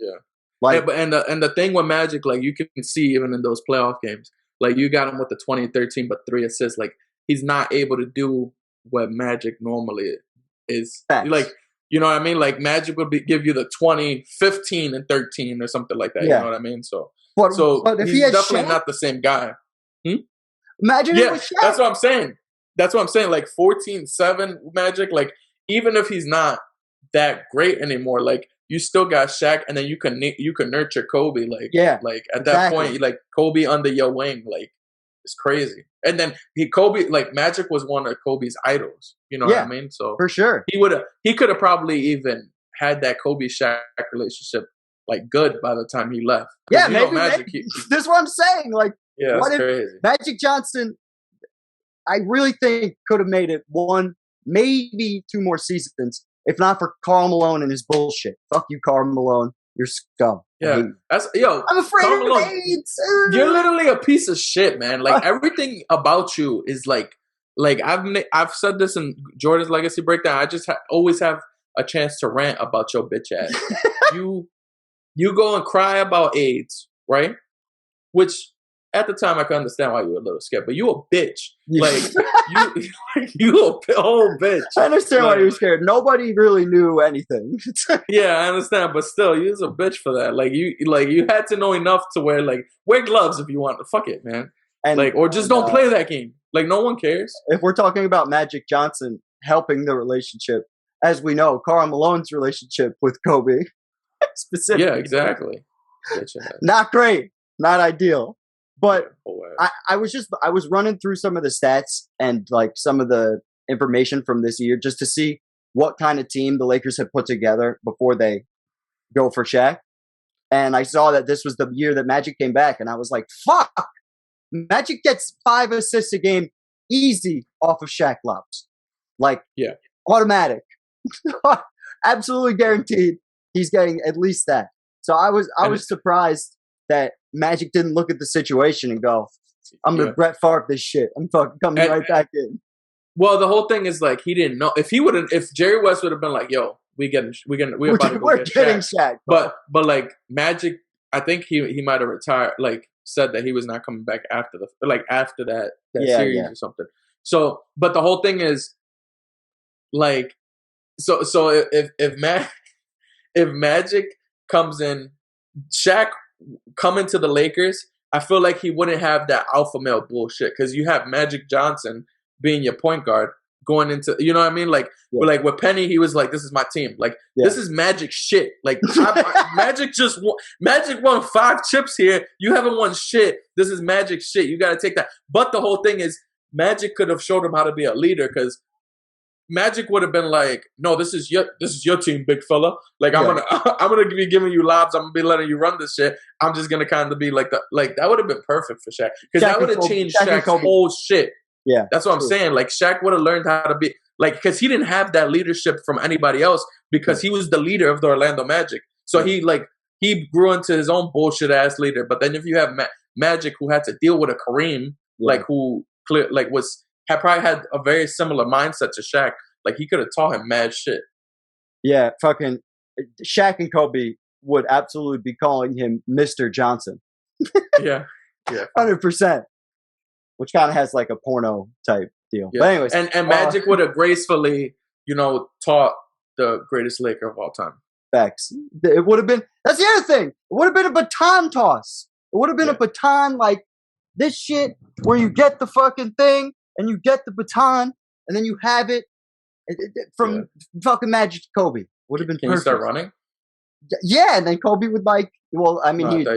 Like, and the thing with Magic, like, you can see even in those playoff games, like, you got him with the 20-13, but 3 assists. Like, he's not able to do what Magic normally is. Facts. Like, you know what I mean? Like, Magic would give you the 20, 15, and 13 or something like that. Yeah. You know what I mean? So if he's definitely not the same guy. Imagine it was Shaq. That's what I'm saying. Like 14-7 Magic, like, even if he's not that great anymore, like, you still got Shaq, and then you can nurture Kobe. Like, like at that point, like, Kobe under your wing, like, it's crazy. And then Magic was one of Kobe's idols. You know what I mean? So for sure, he could have probably even had that Kobe Shaq relationship like good by the time he left. Yeah, maybe. This is what I'm saying. Like, that's crazy. Magic Johnson, I really think could have made it 1, maybe 2 more seasons, if not for Karl Malone and his bullshit. Fuck you, Karl Malone. You're scum. Yeah, I'm afraid of AIDS. You're literally a piece of shit, man. Like, everything about you is like I've said this in Jordan's Legacy Breakdown. I just always have a chance to rant about your bitch ass. You go and cry about AIDS, right? Which at the time I could understand why you were a little scared, but you a bitch. Like, you a whole bitch. I understand why you were scared. Nobody really knew anything. Yeah, I understand, but still, you was a bitch for that. Like, you had to know enough to wear gloves if you want. Fuck it, man. And or just don't play that game. Like, no one cares. If we're talking about Magic Johnson helping the relationship, as we know, Karl Malone's relationship with Kobe, specifically. Yeah, exactly. Not great, not ideal. But I was running through some of the stats and like some of the information from this year just to see what kind of team the Lakers had put together before they go for Shaq. And I saw that this was the year that Magic came back, and I was like, fuck! Magic gets 5 assists a game easy off of Shaq lobs. Like, automatic. Absolutely guaranteed he's getting at least that. So I was surprised that Magic didn't look at the situation and go, I'm going to Brett Favre this shit. I'm fucking coming right back in. Well, the whole thing is, like, he didn't know. If Jerry West would have been like, yo, we're getting Shaq. But like, Magic, I think he might have retired, like, said that he was not coming back after that series or something. So, but the whole thing is, like, so if Magic comes in, Shaq coming to the Lakers, I feel like he wouldn't have that alpha male bullshit, because you have Magic Johnson being your point guard going into, you know what I mean? Like, like with Penny, he was like, this is my team. Like, this is Magic shit. Like, Magic won 5 chips here. You haven't won shit. This is Magic shit. You got to take that. But the whole thing is, Magic could have showed him how to be a leader, because Magic would have been like, no, this is your team, big fella. Like, I'm gonna be giving you lobs. I'm gonna be letting you run this shit. I'm just gonna kind of be like that. Like, that would have been perfect for Shaq, because that would have changed Shaq's whole shit. Yeah, that's what I'm saying. Like, Shaq would have learned how to be like, because he didn't have that leadership from anybody else, because he was the leader of the Orlando Magic. So he grew into his own bullshit ass leader. But then if you have Magic, who had to deal with a Kareem, like, who had probably had a very similar mindset to Shaq. Like he could have taught him mad shit. Yeah, fucking Shaq and Kobe would absolutely be calling him Mr. Johnson. Yeah. 100%. Which kind of has like a porno type deal. Yeah. But anyways. And Magic would have gracefully, taught the greatest Laker of all time. Facts. It would have been, that's the other thing. It would have been a baton toss. It would have been a baton like this shit where you get the fucking thing and you get the baton and then you have it from fucking Magic to Kobe. Would have been Can perfect. you start running? Yeah, and then Kobe would he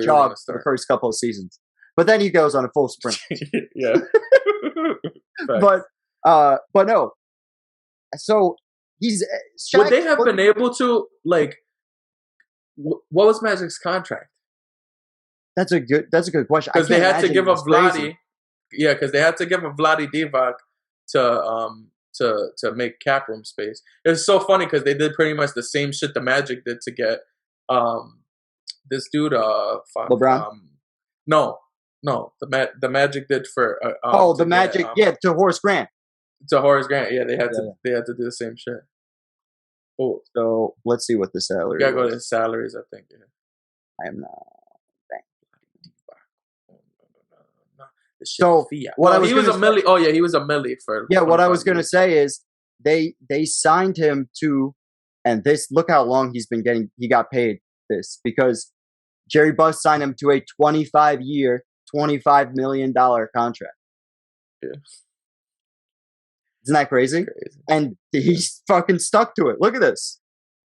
jogged the first couple of seasons. But then he goes on a full sprint. Yeah. but no. So he's Shaq, would they have been able to what was Magic's contract? That's a good question. Because they had to give a Vlade. Yeah, because they had to give a Vlade Divac to make cap room space. It was so funny because they did pretty much the same shit the Magic did to get this dude LeBron. No, the Magic did for the Magic to Horace Grant. To Horace Grant, yeah, they had to do the same shit. Oh, so let's see what the salary. You gotta go to his salaries, I think. Yeah. I am not. So he was a milli. Oh yeah, he was a milli for. Yeah, what I was gonna say is they signed him to, and this look how long he's been getting. He got paid this because Jerry Buss signed him to a 25-year, $25 million contract. Yeah. Isn't that crazy? And he's fucking stuck to it. Look at this.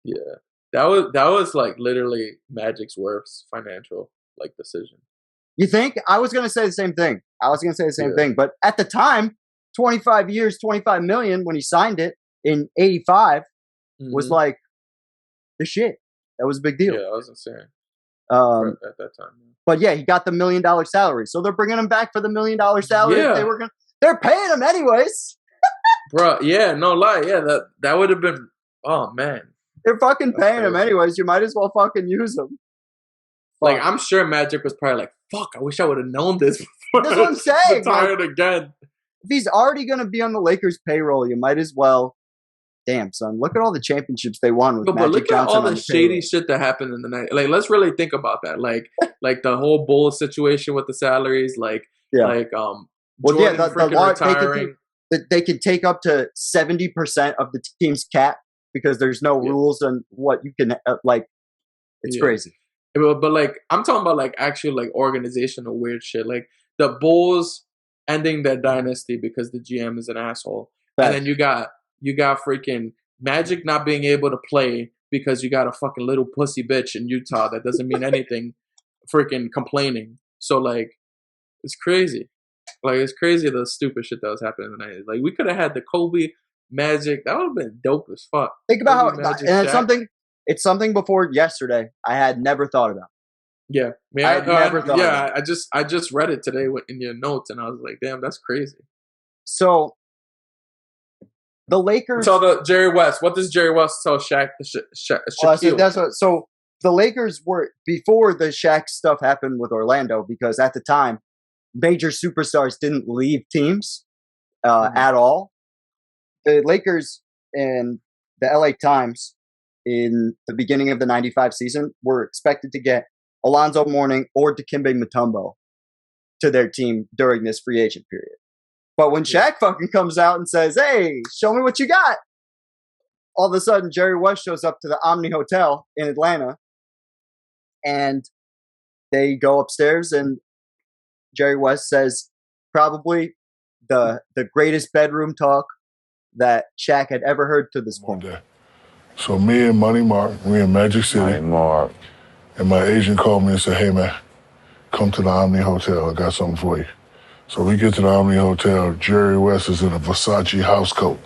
Yeah, that was like literally Magic's worst financial decision. You think? I was gonna say the same thing. But at the time, 25 years, 25 million when he signed it in '85 was like the shit. That was a big deal. Yeah, I was insane. At that time. But yeah, he got the $1 million salary, so they're bringing him back for the $1 million salary. Yeah. They're paying him anyways. Bro, yeah, no lie. Yeah, that would have been, oh, man. They're fucking paying him anyways. You might as well fucking use him. Like, I'm sure Magic was probably like, fuck, I wish I would have known this before. That's what I'm saying. Retired again. If he's already going to be on the Lakers payroll, you might as well. Damn, son. Look at all the championships they won with Magic but look Johnson at all the shady shit that happened in the night. Like, let's really think about that. Like the whole Bulls situation with the salaries. Jordan retiring. They could take up to 70% of the team's cap because there's no rules on what you can It's crazy. But I'm talking about actual organizational weird shit. Like the Bulls ending their dynasty because the GM is an asshole, and then you got freaking Magic not being able to play because you got a fucking little pussy bitch in Utah that doesn't mean anything, freaking complaining. So it's crazy. It's crazy the stupid shit that was happening in the 90s. We could have had the Kobe Magic. That would have been dope as fuck. Think about how, and it's something before yesterday I had never thought about. Yeah. I had never thought about it. I just read it today in your notes and I was like, damn, that's crazy. So the Lakers. So Jerry West, what does Jerry West tell Shaq? Shaquille? So the Lakers were, before the Shaq stuff happened with Orlando, because at the time, major superstars didn't leave teams at all. The Lakers and the LA Times in the beginning of the 95 season were expected to get Alonzo Mourning or Dikembe Mutombo to their team during this free agent period. But when Shaq fucking comes out and says, hey, show me what you got, all of a sudden Jerry West shows up to the Omni Hotel in Atlanta and they go upstairs and Jerry West says probably the greatest bedroom talk that Shaq had ever heard to this point. So me and Money Mark, we in Magic City. And my agent called me and said, hey man, come to the Omni Hotel. I got something for you. So we get to the Omni Hotel. Jerry West is in a Versace house coat.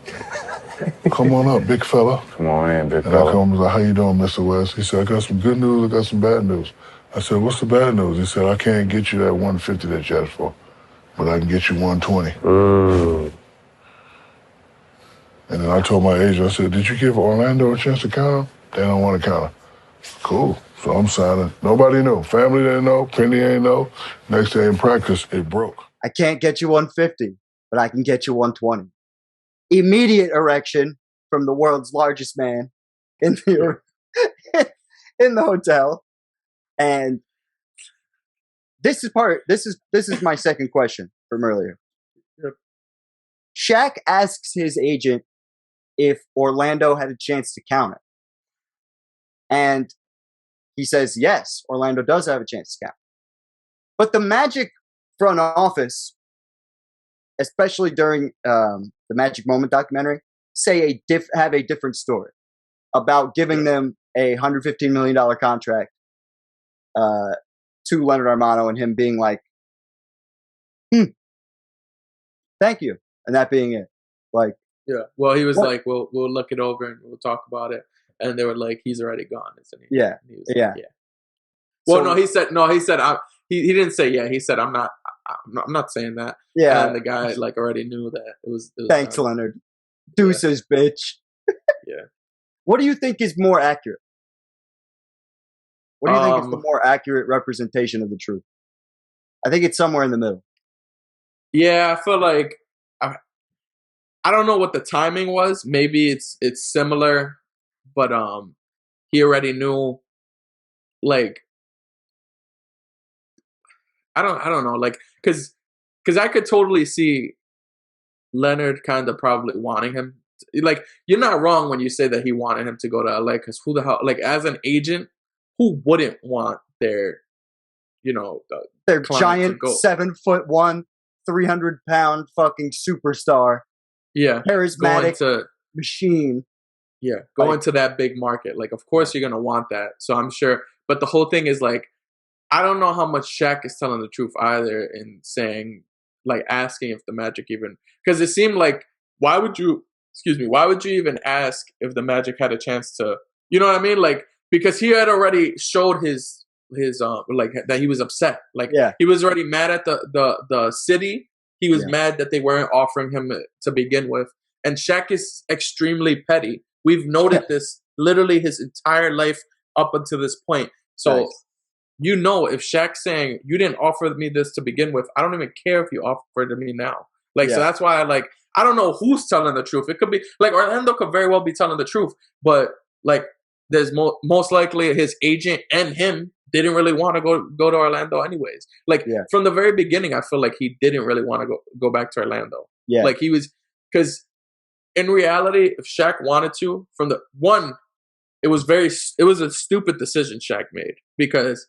Come on up, big fella. Come on in, big and fella. I come and was like, how you doing, Mr. West? He said, I got some good news, I got some bad news. I said, what's the bad news? He said, I can't get you that 150 that you asked for, but I can get you 120. And then I told my agent, I said, did you give Orlando a chance to count him? They don't want to count him. Cool. So I'm signing. Nobody knew. Family didn't know. Penny ain't know. Next day in practice, it broke. I can't get you 150, but I can get you 120. Immediate erection. from the world's largest man in the in the hotel. And this is my second question from earlier. Yep. Shaq asks his agent if Orlando had a chance to count it. And he says, yes, Orlando does have a chance to count. But the Magic front office, especially during the Magic Moment documentary, have a different story about giving them a $115 million contract to Leonard Armano, and him being like, thank you. And that being it. Like, yeah. Well, he was like, we'll look it over and we'll talk about it. And they were like, he's already gone, isn't he? Yeah. He was Yeah. Like, yeah. Well, he said, he didn't say, yeah. He said, I'm not saying that. Yeah. And the guy like already knew that it was thanks, Leonard. Deuces, bitch. Yeah. What do you think is more accurate? What do you think is the more accurate representation of the truth? I think it's somewhere in the middle. Yeah, I feel like I don't know what the timing was. Maybe it's similar, but he already knew. Like, I don't know, like, because I could totally see Leonard kind of probably wanting him. Like, you're not wrong when you say that he wanted him to go to LA, because who the hell, like, as an agent, who wouldn't want their giant 7'1", 300-pound fucking superstar, charismatic machine, go into that big market? Like, of course you're gonna want that. So I'm sure, but the whole thing is like, I don't know how much Shaq is telling the truth either in saying, like, asking if the Magic even, because it seemed like, why would you even ask if the Magic had a chance to, you know what I mean? Like, because he had already showed his like that he was upset. Like, he was already mad at the city. He was mad that they weren't offering him to begin with. And Shaq is extremely petty. We've noted this literally his entire life up until this point. So, if Shaq's saying, you didn't offer me this to begin with, I don't even care if you offered it to me now. Like, so that's why I don't know who's telling the truth. It could be, like, Orlando could very well be telling the truth. But, like, there's most likely his agent and him didn't really want to go to Orlando anyways. Like, from the very beginning, I feel like he didn't really want to go back to Orlando. Yeah. Like, he was, because in reality, if Shaq wanted to, from the one, it was a stupid decision Shaq made, because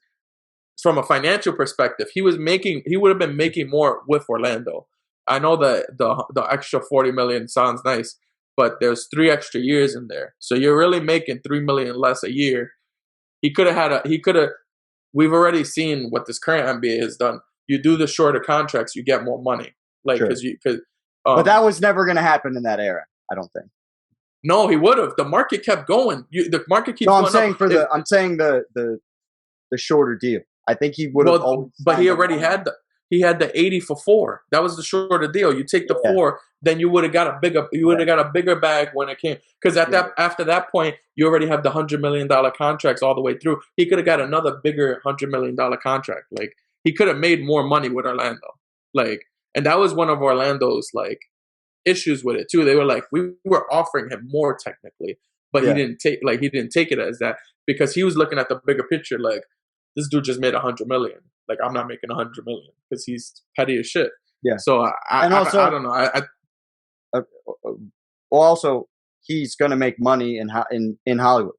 from a financial perspective, he would have been making more with Orlando. I know that the extra $40 million sounds nice, but there's 3 extra years in there. So you're really making $3 million less a year. We've already seen what this current NBA has done. You do the shorter contracts, you get more money. Like, but that was never going to happen in that era, I don't think. No, he would have. The market kept going. The market keeps going. I'm saying the shorter deal. I think he would have. But he already had the 80 for 4. That was the shorter deal. You take the 4, then you would have got a bigger bag when it came. Because after that point, you already have the $100 million contracts all the way through. He could have got another bigger $100 million contract. Like, he could have made more money with Orlando. Like, and that was one of Orlando's like issues with it too. They were like, we were offering him more technically, but he didn't take it as that, because he was looking at the bigger picture. Like, this dude just made $100 million. Like, I'm not making $100 million, because he's petty as shit. Yeah. So I don't know. Also, he's gonna make money in Hollywood.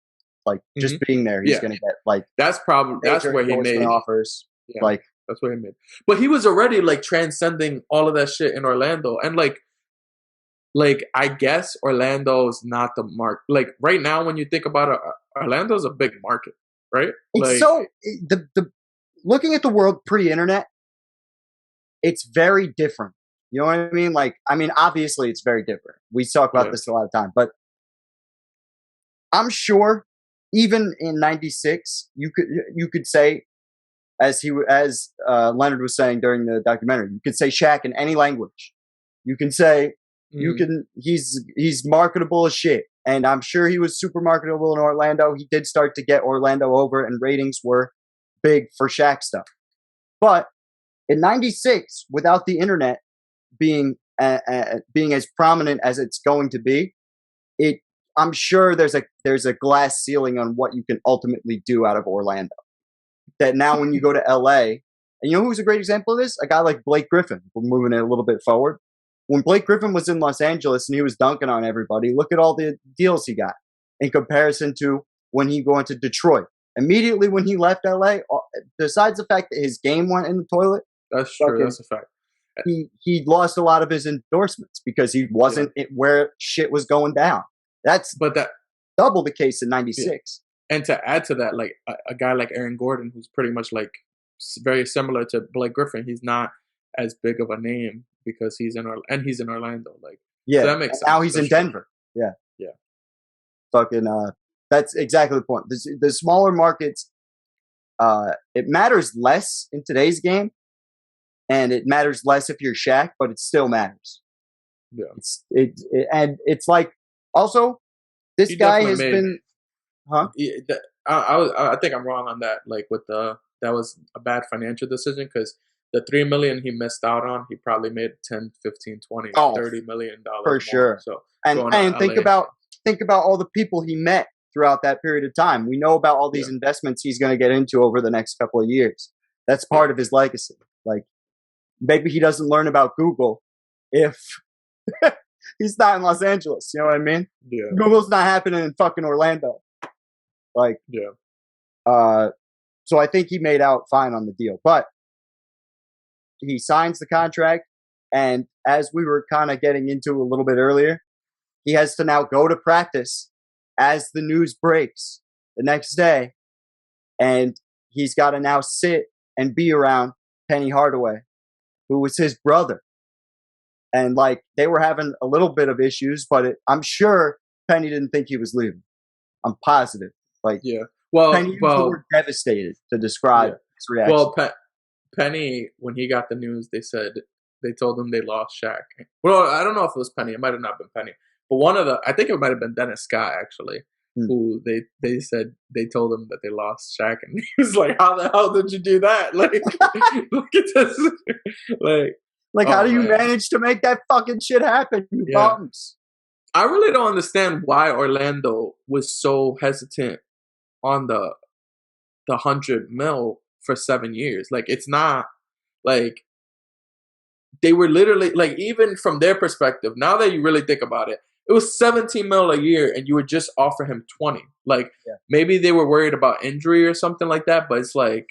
Like, just being there, he's gonna get like that's where he made offers. Yeah, like, that's where he made. But he was already like transcending all of that shit in Orlando, and like I guess Orlando's not the mark. Like, right now, when you think about it, Orlando's a big market, right? It's the looking at the world pre-internet, it's very different. You know what I mean? Like, I mean, obviously it's very different. We talk about this a lot of time, but I'm sure even in '96, you could say, as Leonard was saying during the documentary, you could say Shaq in any language. You can say he's marketable as shit. And I'm sure he was super marketable in Orlando. He did start to get Orlando over, and ratings were big for Shaq stuff. But in '96, without the internet being as prominent as it's going to be, I'm sure there's a glass ceiling on what you can ultimately do out of Orlando. That now when you go to LA, and you know who's a great example of this? A guy like Blake Griffin. We're moving it a little bit forward. When Blake Griffin was in Los Angeles and he was dunking on everybody, look at all the deals he got in comparison to when he went to Detroit. Immediately when he left LA, besides the fact that his game went in the toilet, that's true. That's a fact. He lost a lot of his endorsements because he wasn't where shit was going down. That's double the case in '96. Yeah. And to add to that, like a guy like Aaron Gordon, who's pretty much like very similar to Blake Griffin, he's not as big of a name because he's in Orlando. Like, yeah, so that makes sense. Now he's in Denver. Yeah, yeah. Fucking, that's exactly the point. The smaller markets, it matters less in today's game, and it matters less if you're Shaq, but it still matters. Yeah, and it's like also this guy has been. Huh? I think I'm wrong on that. Like that was a bad financial decision because the $3 million he missed out on, he probably made 10, 15, 20, $30 million for more. sure. So and think about all the people he met throughout that period of time. We know about all these investments he's going to get into over the next couple of years. That's part of his legacy. Like maybe he doesn't learn about Google if he's not in Los Angeles. You know what I mean? Yeah. Google's not happening in fucking Orlando. Like, so I think he made out fine on the deal, but he signs the contract. And as we were kind of getting into a little bit earlier, he has to now go to practice as the news breaks the next day. And he's got to now sit and be around Penny Hardaway, who was his brother. And like, they were having a little bit of issues, but I'm sure Penny didn't think he was leaving. I'm positive. Like, Penny used the word devastated to describe his reaction. Well, Penny, when he got the news, they told him they lost Shaq. Well, I don't know if it was Penny. It might have not been Penny. But I think it might have been Dennis Scott, actually, who they said they told him that they lost Shaq. And he was like, how the hell did you do that? Like, look at this. Like how do you manage to make that fucking shit happen, you bums? I really don't understand why Orlando was so hesitant on the 100 mil for 7 years. Like, it's not like they were literally like, even from their perspective, now that you really think about it, it was 17 mil a year and you would just offer him 20. Like maybe they were worried about injury or something like that, but it's like,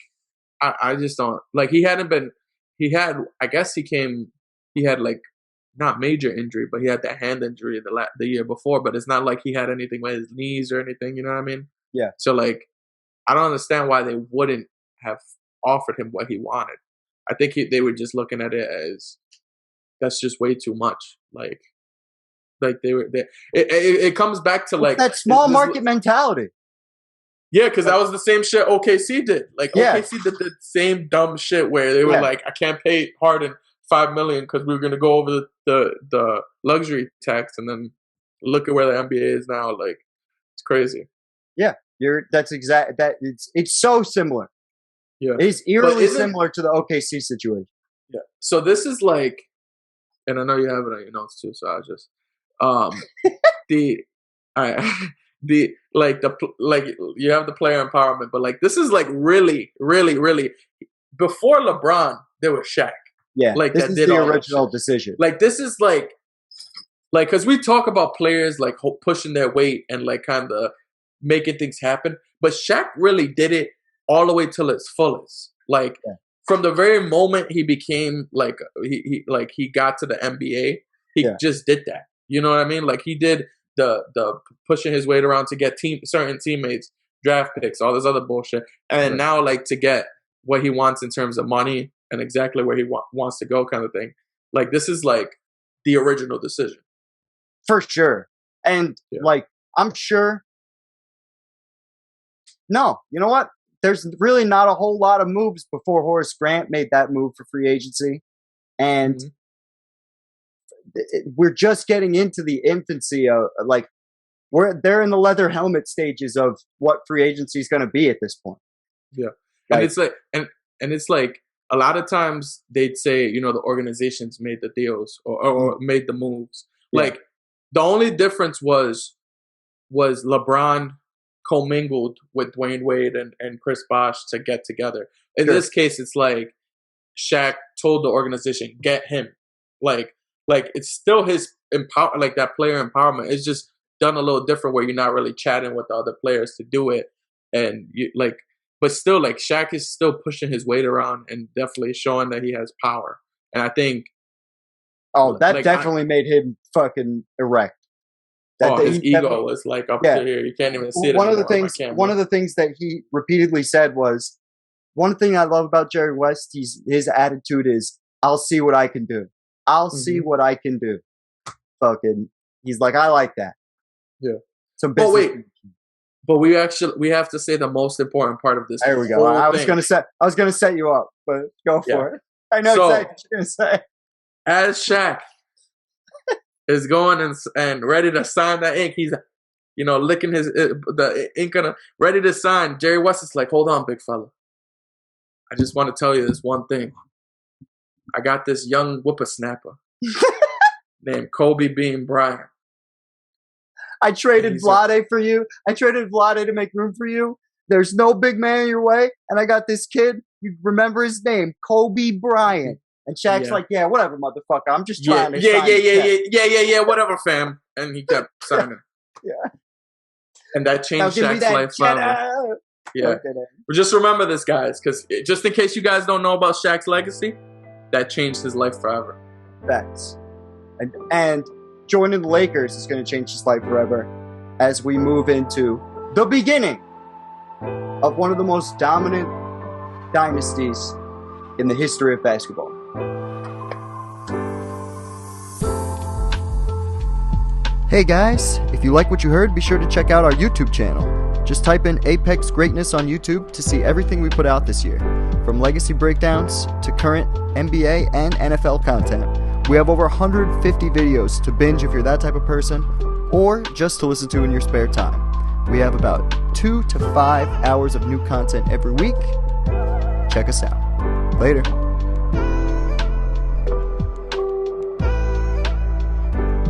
I just don't like, he had like not major injury, but he had that hand injury the year before, but it's not like he had anything with his knees or anything, you know what I mean? Yeah. So like, I don't understand why they wouldn't have offered him what he wanted. I think they were just looking at it as that's just way too much. Like it comes back to like that small market mentality. Yeah, because that was the same shit OKC did. Like OKC did the same dumb shit where they were like, I can't pay Harden $5 million because we were gonna go over the luxury tax, and then look at where the NBA is now. Like, it's crazy. Yeah, it's so similar. Yeah, it's eerily similar to the OKC situation. Yeah. So this is like, and I know you have it on your notes too. So I'll just you have the player empowerment, but like this is like really, really, really before LeBron there was Shaq. Yeah, like this is the original decision. Like this is like because we talk about players like pushing their weight and like kind of making things happen, but Shaq really did it all the way till its fullest. Like from the very moment he became like he got to the NBA, he just did that. You know what I mean? Like he did the pushing his weight around to get certain teammates, draft picks, all this other bullshit, and now like to get what he wants in terms of money and exactly where he wants to go, kind of thing. Like this is like the original decision for sure. And like I'm sure. No, you know what? There's really not a whole lot of moves before Horace Grant made that move for free agency. And we're just getting into the infancy of like, they're in the leather helmet stages of what free agency is going to be at this point. Yeah. And it's like, and it's like a lot of times they'd say, you know, the organizations made the deals or made the moves. Yeah. Like the only difference was was LeBron commingled with Dwayne Wade and Chris Bosh to get together. In this case, it's like Shaq told the organization, get him. Like it's still his like that player empowerment. It's just done a little different where you're not really chatting with the other players to do it. And you like, but still like Shaq is still pushing his weight around and definitely showing that he has power. And I think, that definitely made him fucking erect. His ego was like up to here. You can't even see it. One of the things that he repeatedly said was, one thing I love about Jerry West, his attitude is, I'll see what I can do. I'll see what I can do. Fucking, he's like, I like that. Yeah. Some business. Oh wait, but we have to say the most important part of this. There we go. I was gonna set you up, but go for it. I know exactly what you're gonna say. As Shaq is going and ready to sign that ink, he's licking the ink ready to sign. Jerry West is like, hold on, big fella. I just want to tell you this one thing. I got this young whippersnapper named Kobe Bean Bryant. I traded Vlade for you. I traded Vlade to make room for you. There's no big man in your way. And I got this kid. You remember his name, Kobe Bryant. And Shaq's like, yeah, whatever, motherfucker. I'm just trying to sign yeah, whatever, fam. And he kept signing. Yeah. And that changed Shaq's life forever. Yeah. But just remember this, guys, because just in case you guys don't know about Shaq's legacy, that changed his life forever. Facts. And joining the Lakers is going to change his life forever as we move into the beginning of one of the most dominant dynasties in the history of basketball. Hey guys, if you like what you heard, be sure to check out our YouTube channel. Just type in Apex Greatness on YouTube to see everything we put out this year, from legacy breakdowns to current NBA and NFL content. We have over 150 videos to binge if you're that type of person, or just to listen to in your spare time. We have about 2 to 5 hours of new content every week. Check us out. Later.